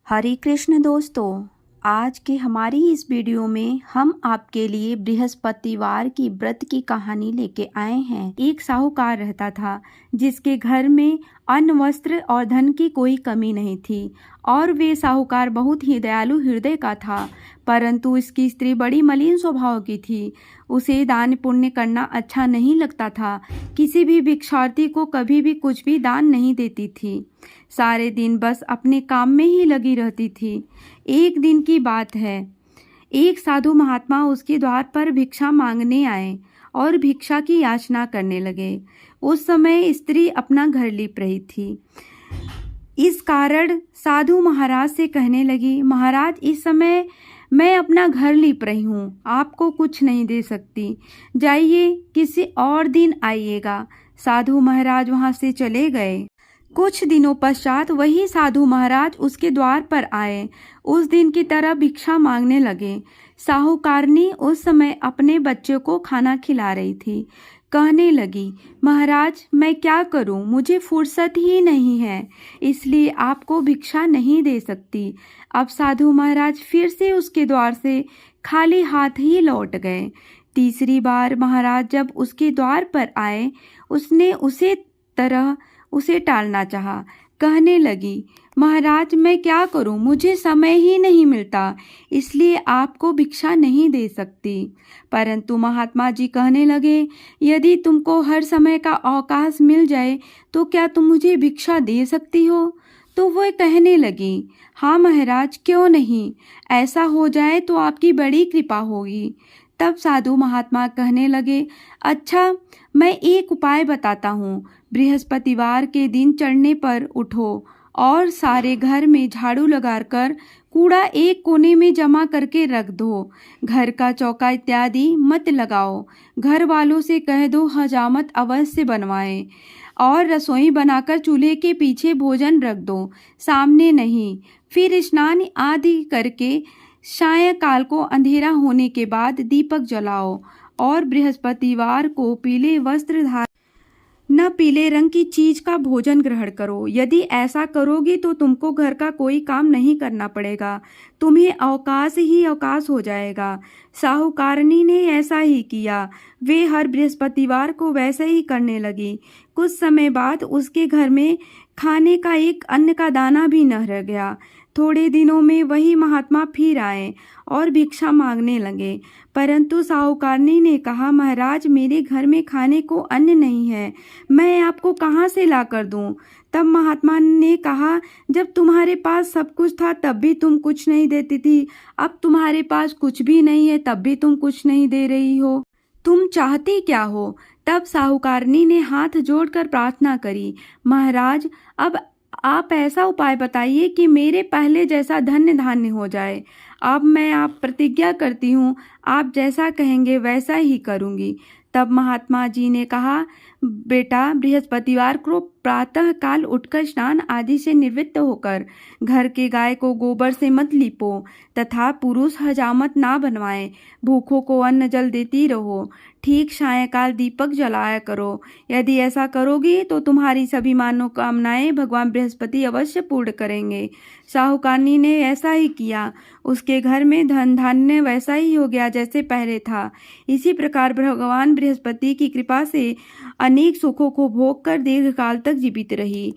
हरे कृष्ण दोस्तों, आज के हमारी इस वीडियो में हम आपके लिए बृहस्पतिवार की व्रत की कहानी लेके आए हैं। एक साहूकार रहता था जिसके घर में अन्न, वस्त्र और धन की कोई कमी नहीं थी और वे साहूकार बहुत ही दयालु हृदय का था। परंतु इसकी स्त्री बड़ी मलिन स्वभाव की थी। उसे दान पुण्य करना अच्छा नहीं लगता था। किसी भी भिक्षार्थी को कभी भी कुछ भी दान नहीं देती थी। सारे दिन बस अपने काम में ही लगी रहती थी। एक दिन की बात है, एक साधु महात्मा उसके द्वार पर भिक्षा मांगने आए और भिक्षा की याचना करने लगे। उस समय स्त्री अपना घर लीप रही थी। इस कारण साधु महाराज से कहने लगी, महाराज, इस समय मैं अपना घर लीप रही हूँ, आपको कुछ नहीं दे सकती, जाइए किसी और दिन आइएगा। साधु महाराज वहाँ से चले गए। कुछ दिनों पश्चात वही साधु महाराज उसके द्वार पर आए। उस दिन की तरह भिक्षा मांगने लगे। साहूकारनी उस समय अपने बच्चे को खाना खिला रही थी। कहने लगी, महाराज, मैं क्या करूं, मुझे फुर्सत ही नहीं है, इसलिए आपको भिक्षा नहीं दे सकती। अब साधु महाराज फिर से उसके द्वार से खाली हाथ ही लौट गए। तीसरी बार महाराज जब उसके द्वार पर आए, उसने उसे टालना चाहा। कहने लगी, महाराज, मैं क्या करूं, मुझे समय ही नहीं मिलता, इसलिए आपको भिक्षा नहीं दे सकती। परंतु महात्मा जी कहने लगे, यदि तुमको हर समय का अवकाश मिल जाए तो क्या तुम मुझे भिक्षा दे सकती हो? तो वह कहने लगी, हाँ महाराज, क्यों नहीं, ऐसा हो जाए तो आपकी बड़ी कृपा होगी। तब साधु महात्मा कहने लगे, अच्छा, मैं एक उपाय बताता हूँ। बृहस्पतिवार के दिन चढ़ने पर उठो और सारे घर में झाड़ू लगाकर कूड़ा एक कोने में जमा करके रख दो। घर का चौका इत्यादि मत लगाओ। घर वालों से कह दो हजामत अवश्य बनवाएं और रसोई बनाकर चूल्हे के पीछे भोजन रख दो, सामने नहीं। फिर स्नान आदि करके सायंकाल को अंधेरा होने के बाद दीपक जलाओ और बृहस्पतिवार को पीले वस्त्र न पीले रंग की चीज का भोजन ग्रहण करो। यदि ऐसा करोगी तो तुमको घर का कोई काम नहीं करना पड़ेगा, तुम्हें अवकाश ही अवकाश हो जाएगा। साहूकारनी ने ऐसा ही किया। वे हर बृहस्पतिवार को वैसे ही करने लगी। कुछ समय बाद उसके घर में खाने का एक अन्न का दाना भी न रह गया। थोड़े दिनों में वही महात्मा फिर आए और भिक्षा मांगने लगे। परंतु साहूकारनी ने कहा, महाराज, मेरे घर में खाने को अन्न नहीं है, मैं आपको कहाँ से ला कर दूँ? तब महात्मा ने कहा, जब तुम्हारे पास सब कुछ था तब भी तुम कुछ नहीं देती थी, अब तुम्हारे पास कुछ भी नहीं है तब भी तुम कुछ नहीं दे रही हो, तुम चाहती क्या हो? तब साहूकारनी ने हाथ जोड़कर प्रार्थना करी, महाराज, अब आप ऐसा उपाय बताइए कि मेरे पहले जैसा धन्य धान्य हो जाए। अब मैं आप प्रतिज्ञा करती हूँ, आप जैसा कहेंगे वैसा ही करूँगी। तब महात्मा जी ने कहा, बेटा, बृहस्पतिवार को प्रातः काल उठकर स्नान आदि से निवृत्त होकर घर के गाय को गोबर से मत लीपो तथा पुरुष हजामत ना बनवाएं। भूखों को अन्न जल देती रहो। ठीक सायंकाल दीपक जलाया करो। यदि ऐसा करोगी तो तुम्हारी सभी मनोकामनाएं भगवान बृहस्पति अवश्य पूर्ण करेंगे। साहूकारनी ने ऐसा ही किया। उसके घर में धन धान्य वैसा ही हो गया जैसे पहले था। इसी प्रकार भगवान बृहस्पति की कृपा से अनेक सुखों को भोग कर दीर्घकाल तक जीवित रही।